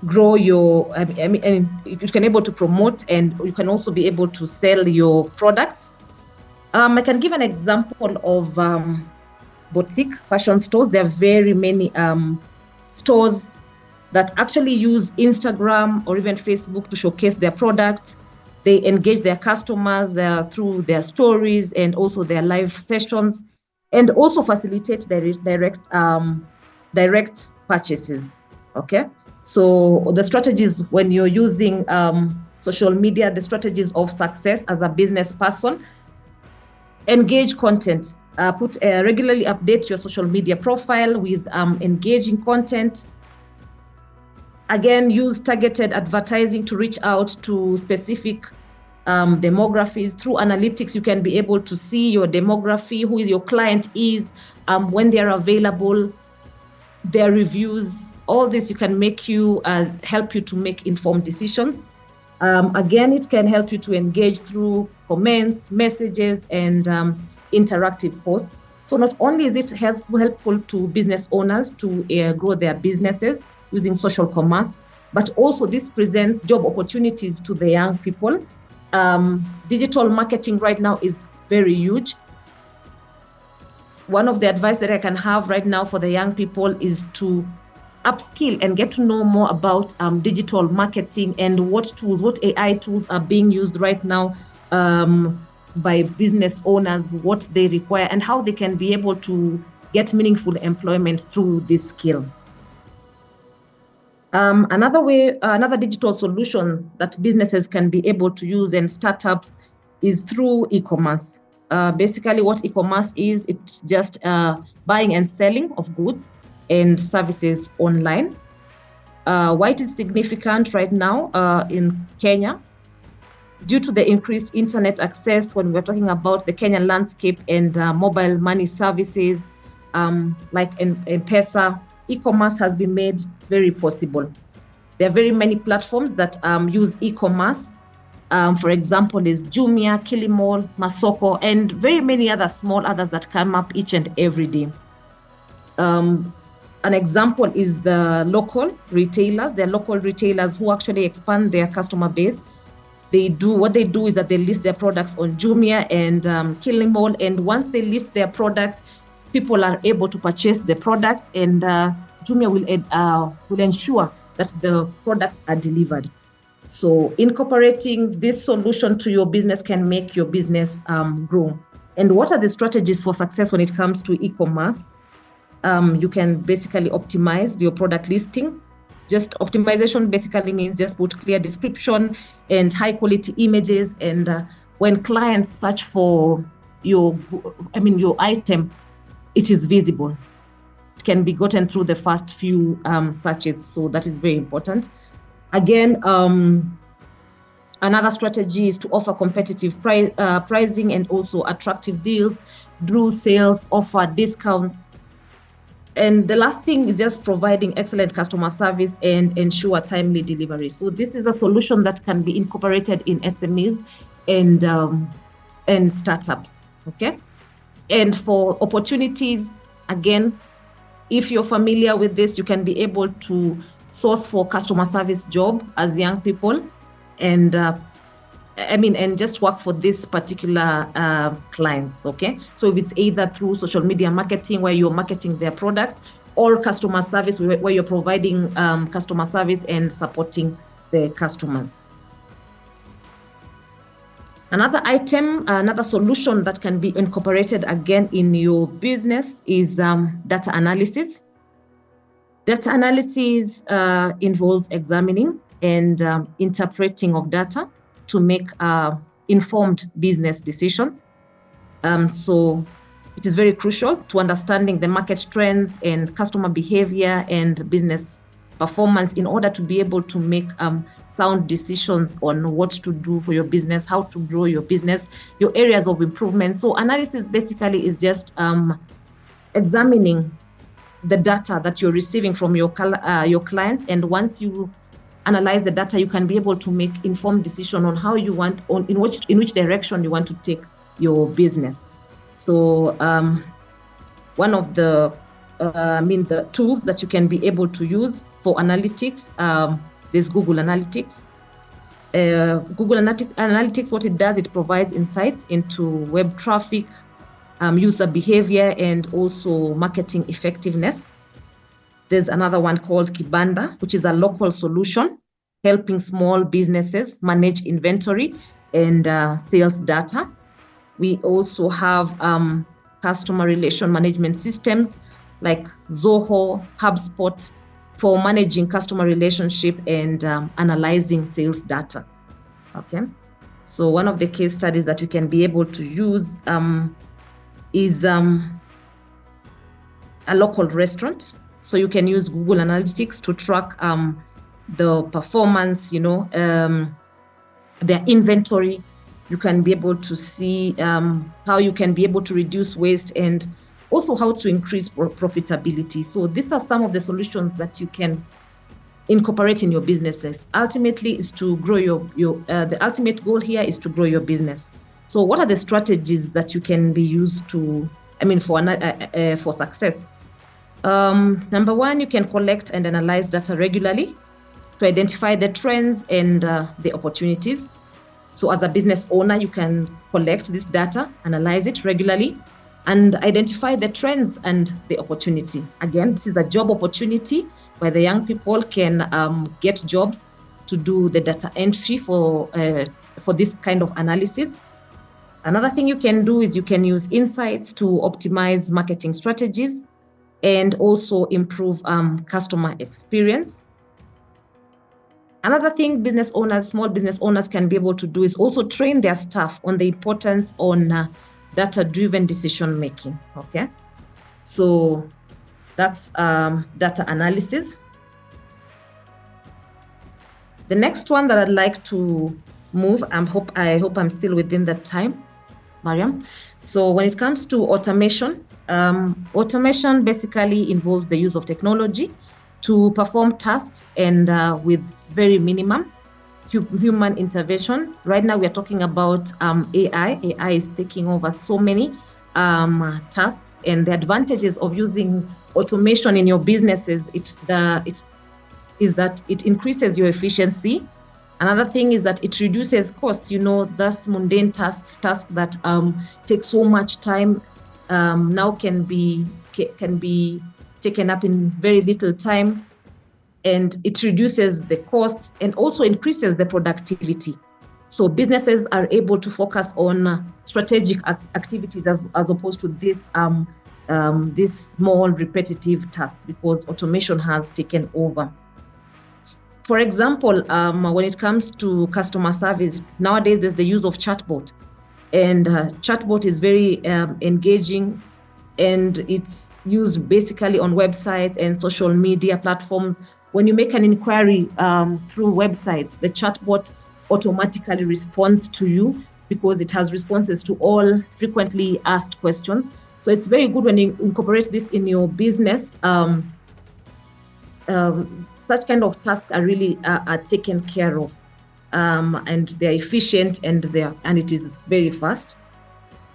grow your, and you can able to promote, and you can also be able to sell your products. I can give an example of boutique fashion stores. There are very many stores that actually use Instagram or even Facebook to showcase their products. They engage their customers through their stories and also their live sessions, and also facilitate direct purchases. Okay, so the strategies when you're using social media, the strategies of success as a business person: engage content, regularly update your social media profile with engaging content. Again, use targeted advertising to reach out to specific demographics. Through analytics, you can be able to see your demography, who your client is, when they're available, their reviews. All this you can make you help you to make informed decisions. Again, it can help you to engage through comments, messages, and interactive posts. So not only is it helpful to business owners to grow their businesses using social commerce, but also this presents job opportunities to the young people. Digital marketing right now is very huge. One of the advice that I can have right now for the young people is to upskill and get to know more about digital marketing and what AI tools are being used right now by business owners, what they require, and how they can be able to get meaningful employment through this skill. Another digital solution that businesses can be able to use and startups is through e-commerce. Basically, what e-commerce is, it's just buying and selling of goods and services online. Why it is significant right now in Kenya, due to the increased internet access, when we're talking about the Kenyan landscape and mobile money services like M-Pesa, e-commerce has been made very possible. There are very many platforms that use e-commerce For example, is Jumia, Kilimall, Masoko, and very many other small others that come up each and every day. An example is the local retailers. They're local retailers who actually expand their customer base. What they do is that they list their products on Jumia and Kilimall, and once they list their products, people are able to purchase the products, and Jumia will ensure that the products are delivered. So incorporating this solution to your business can make your business grow. And what are the strategies for success when it comes to e-commerce? You can basically optimize your product listing. Just optimization basically means just put clear description and high quality images. And when clients search for your item, it is visible. It can be gotten through the first few searches. So that is very important. Again, another strategy is to offer competitive pricing and also attractive deals, do sales, offer discounts. And the last thing is just providing excellent customer service and ensure timely delivery. So this is a solution that can be incorporated in SMEs and startups, okay? And for opportunities, again, if you're familiar with this, you can be able to source for customer service job as young people, and just work for this particular clients, okay? So if it's either through social media marketing where you're marketing their products, or customer service where you're providing customer service and supporting the customers. Another solution that can be incorporated again in your business is data analysis. Data analysis involves examining and interpreting of data to make informed business decisions. So it is very crucial to understanding the market trends and customer behavior and business performance in order to be able to make sound decisions on what to do for your business, how to grow your business, your areas of improvement. So analysis basically is just examining the data that you're receiving from your clients, and once you analyze the data, you can be able to make informed decision on how you want, in which direction you want to take your business. So one of the the tools that you can be able to use for analytics, there's Google Analytics. Google Analytics, what it does, it provides insights into web traffic, user behavior, and also marketing effectiveness. There's another one called Kibanda, which is a local solution helping small businesses manage inventory and sales data. We also have customer relation management systems like Zoho, HubSpot for managing customer relationship and analyzing sales data. Okay, so one of the case studies that we can be able to use is a local restaurant. So you can use Google Analytics to track the performance, their inventory. You can be able to see how you can be able to reduce waste and also how to increase profitability. So these are some of the solutions that you can incorporate in your businesses. Ultimately is to grow the ultimate goal here is to grow your business. So what are the strategies that you can be used to, for success? Number one, you can collect and analyze data regularly to identify the trends and the opportunities. So as a business owner, you can collect this data, analyze it regularly, and identify the trends and the opportunity. Again, this is a job opportunity where the young people can get jobs to do the data entry for this kind of analysis. Another thing you can do is you can use insights to optimize marketing strategies and also improve customer experience. Another thing small business owners can be able to do is also train their staff on the importance on data-driven decision making, okay? So that's data analysis. The next one that I'd like to move, I hope I'm still within that time, Mariam. So when it comes to automation, automation basically involves the use of technology to perform tasks and with very minimum human intervention. Right now, we are talking about AI. AI is taking over so many tasks, and the advantages of using automation in your businesses is that it increases your efficiency. Another thing is that it reduces costs. Thus mundane tasks that take so much time now can be taken up in very little time, and it reduces the cost and also increases the productivity. So businesses are able to focus on strategic activities as opposed to this small repetitive tasks, because automation has taken over. For example, when it comes to customer service, nowadays there's the use of chatbot, and chatbot is very engaging, and it's used basically on websites and social media platforms. When you make an inquiry through websites, the chatbot automatically responds to you because it has responses to all frequently asked questions. So it's very good when you incorporate this in your business. Such kind of tasks are really are taken care of, and they're efficient, and it is very fast.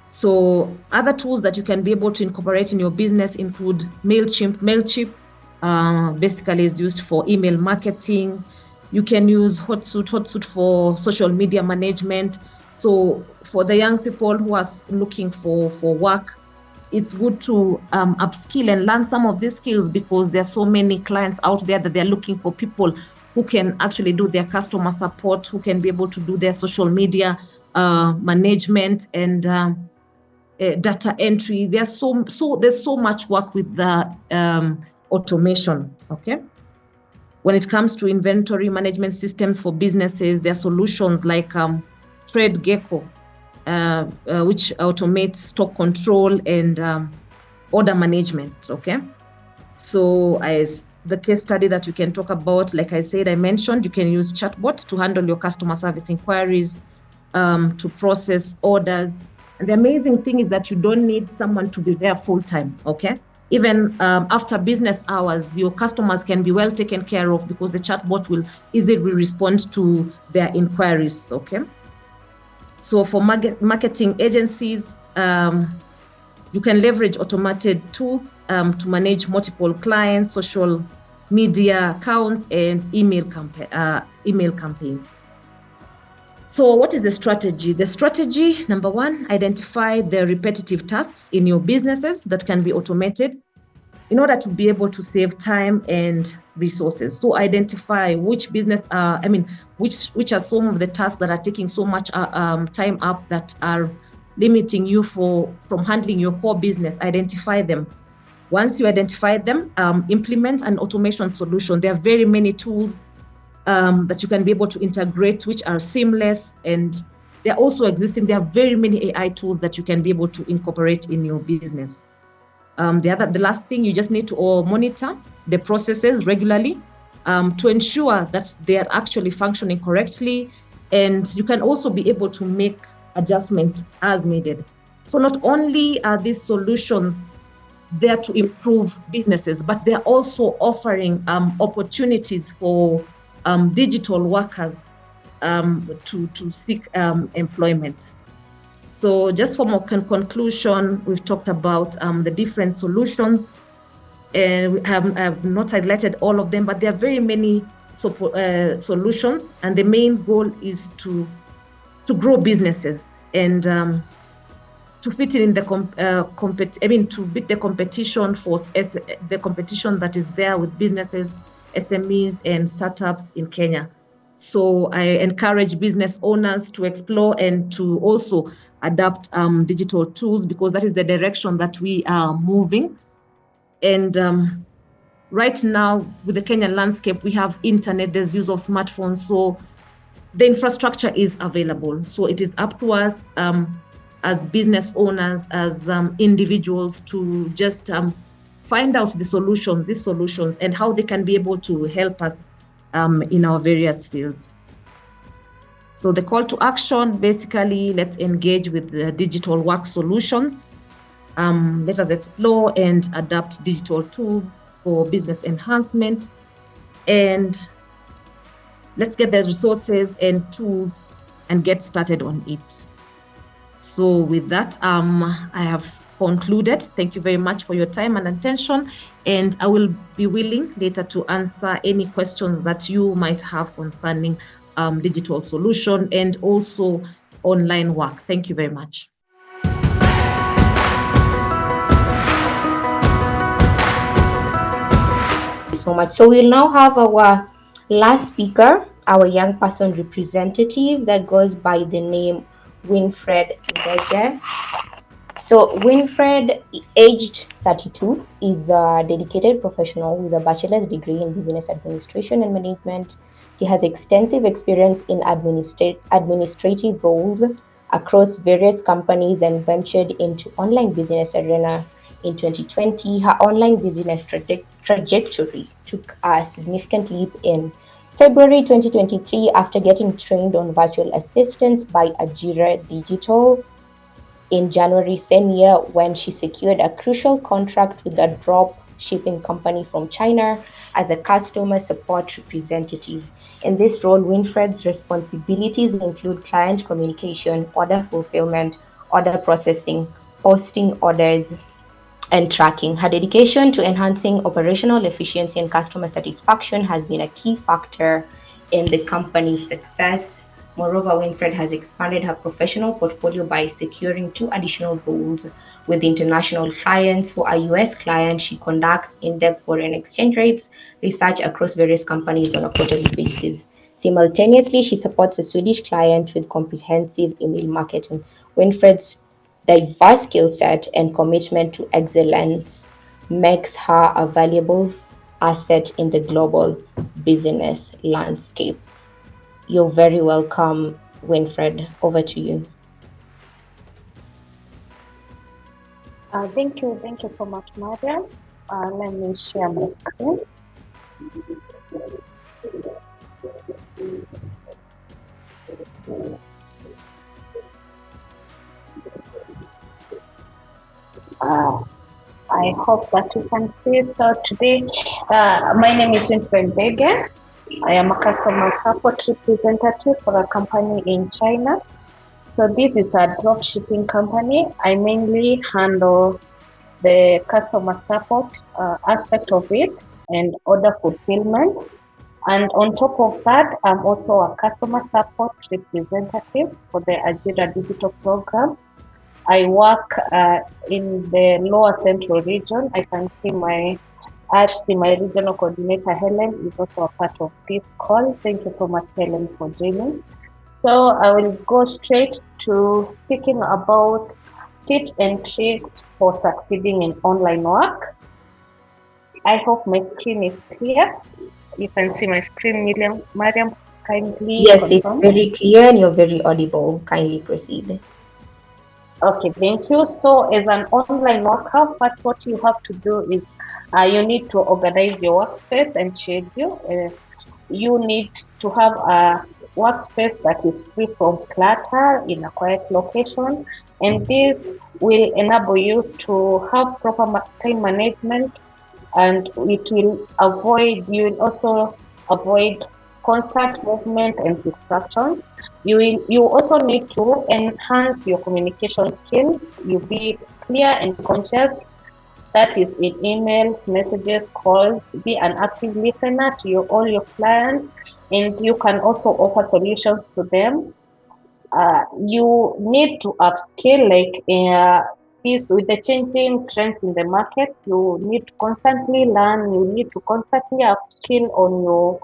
So other tools that you can be able to incorporate in your business include MailChimp. MailChimp basically is used for email marketing. You can use Hotsuite for social media management. So for the young people who are looking for work, it's good to upskill and learn some of these skills, because there are so many clients out there that they're looking for people who can actually do their customer support, who can be able to do their social media management and data entry. There's so much work with the automation. Okay. When it comes to inventory management systems for businesses, there are solutions like TradeGecko, which automates stock control and order management. Okay. So as the case study that you can talk about, like I mentioned, you can use chatbot to handle your customer service inquiries, to process orders. And the amazing thing is that you don't need someone to be there full time. Okay. Even after business hours, your customers can be well taken care of, because the chatbot will easily respond to their inquiries. Okay. So for marketing agencies, you can leverage automated tools to manage multiple clients, social media accounts, and email campaigns. So what is the strategy? The strategy, number one, identify the repetitive tasks in your businesses that can be automated in order to be able to save time and resources. So identify which which are some of the tasks that are taking so much time up, that are limiting you from handling your core business. Identify them. Once you identify them, implement an automation solution. There are very many tools that you can be able to integrate, which are seamless, and they're also existing. There are very many AI tools that you can be able to incorporate in your business. The last thing, you just need to monitor the processes regularly to ensure that they are actually functioning correctly, and you can also be able to make adjustment as needed. So not only are these solutions there to improve businesses, but they're also offering opportunities for digital workers to seek employment. So just for more conclusion, we've talked about the different solutions, and I've not highlighted all of them, but there are very many solutions, and the main goal is to grow businesses and to fit in the to beat the competition the competition that is there with businesses, SMEs, and startups in Kenya. So I encourage business owners to explore and to also adapt digital tools, because that is the direction that we are moving. And right now, with the Kenyan landscape, we have internet, there's use of smartphones, so the infrastructure is available. So it is up to us as business owners, as individuals, to just find out these solutions, and how they can be able to help us in our various fields. So the call to action, basically, let's engage with the digital work solutions. Let us explore and adapt digital tools for business enhancement. And let's get the resources and tools and get started on it. So with that, I have concluded. Thank you very much for your time and attention. And I will be willing later to answer any questions that you might have concerning digital solution and also online work. Thank you very much. So much. So we'll now have our last speaker, our young person representative that goes by the name Winfred Ndege. So Winfred, aged 32, is a dedicated professional with a bachelor's degree in business administration and management. He has extensive experience in administrative roles across various companies and ventured into online business arena. In 2020, her online business trajectory took a significant leap in February 2023 after getting trained on virtual assistants by Ajira Digital in January same year when she secured a crucial contract with a drop shipping company from China as a customer support representative. In this role, Winfred's responsibilities include client communication, order fulfillment, order processing, posting orders, and tracking. Her dedication to enhancing operational efficiency and customer satisfaction has been a key factor in the company's success. Moreover, Winfred has expanded her professional portfolio by securing 2 additional roles with international clients. For a US client, she conducts in-depth foreign exchange rates research across various companies on a quarterly basis. Simultaneously, she supports a Swedish client with comprehensive email marketing. Winfred's diverse skill set and commitment to excellence makes her a valuable asset in the global business landscape. You're very welcome, Winfred. Over to you. Thank you so much, Mariam. Let me share my screen. I hope that you can see. So today, my name is Winfred Ndege. I am a customer support representative for a company in China. So this is a drop shipping company. I mainly handle the customer support aspect of it and order fulfillment. And on top of that, I'm also a customer support representative for the Ajira Digital program. I work in the lower central region. I can see my regional coordinator, Helen, is also a part of this call. Thank you so much, Helen, for joining. So I will go straight to speaking about tips and tricks for succeeding in online work. I hope my screen is clear. You can see my screen, Mariam, kindly Yes, confirm. it's very clear and you're very audible. Kindly proceed. Okay, thank you. So as an online worker, first what you have to do is you need to organize your workspace and schedule. You need to have a workspace that is free from clutter in a quiet location, and this will enable you to have proper time management, and you will also avoid constant movement and distraction. You also need to enhance your communication skills. You be clear and conscious. That is in emails, messages, calls. Be an active listener to all your clients, and you can also offer solutions to them. You need to upskill, like this with the changing trends in the market. You need to constantly learn. You need to constantly upskill on your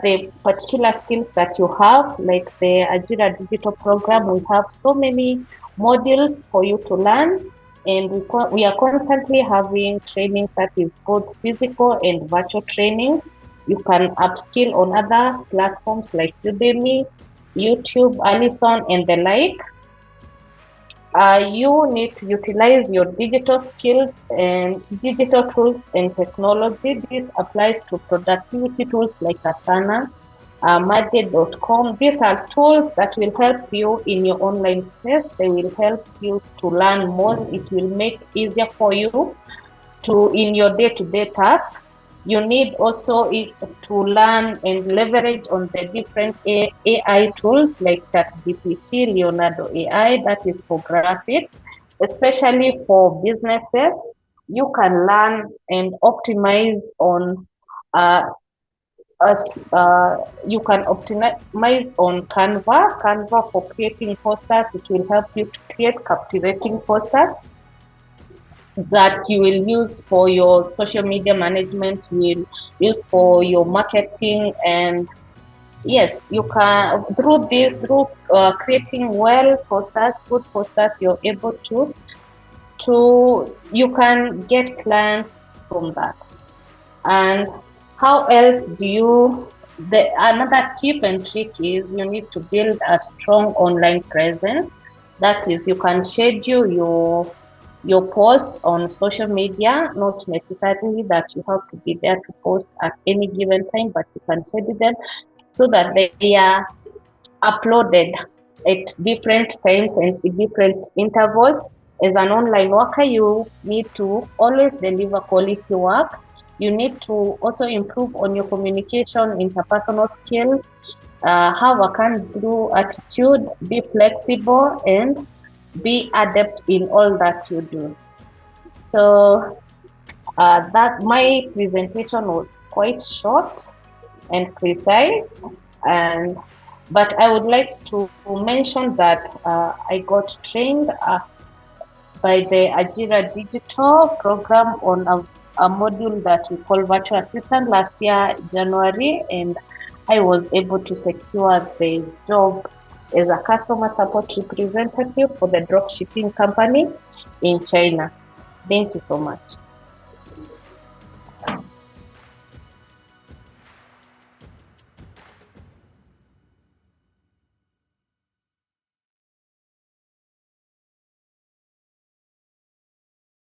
the particular skills that you have. Like the Ajira Digital program, we have so many modules for you to learn, and we are constantly having trainings that is both physical and virtual trainings. You can upskill on other platforms like Udemy, YouTube, Allison, and the like. You need to utilize your digital skills and digital tools and technology. This applies to productivity tools like Asana, Market.com. These are tools that will help you in your online space. They will help you to learn more. It will make it easier for you to in your day-to-day tasks. You need also to learn and leverage on the different AI tools like ChatGPT, Leonardo AI, that is for graphics, especially for businesses. You can learn and optimize on as you can optimize on Canva for creating posters. It will help you to create captivating posters that you will use for your social media management, you will use for your marketing. And yes, you can through creating well posters, good posters, you're able to you can get clients from that. And how else do you another tip and trick is you need to build a strong online presence. That is, you can schedule your post on social media, not necessarily that you have to be there to post at any given time, but you can schedule them so that they are uploaded at different times and different intervals. As an online worker, you need to always deliver quality work. You need to also improve on your communication, interpersonal skills, have a can-do attitude, be flexible, and be adept in all that you do. So that my presentation was quite short and precise, but I would like to mention that I got trained by the Ajira Digital program on a module that we call virtual assistant last year, January, and I was able to secure the job as a customer support representative for the dropshipping company in China. Thank you so much.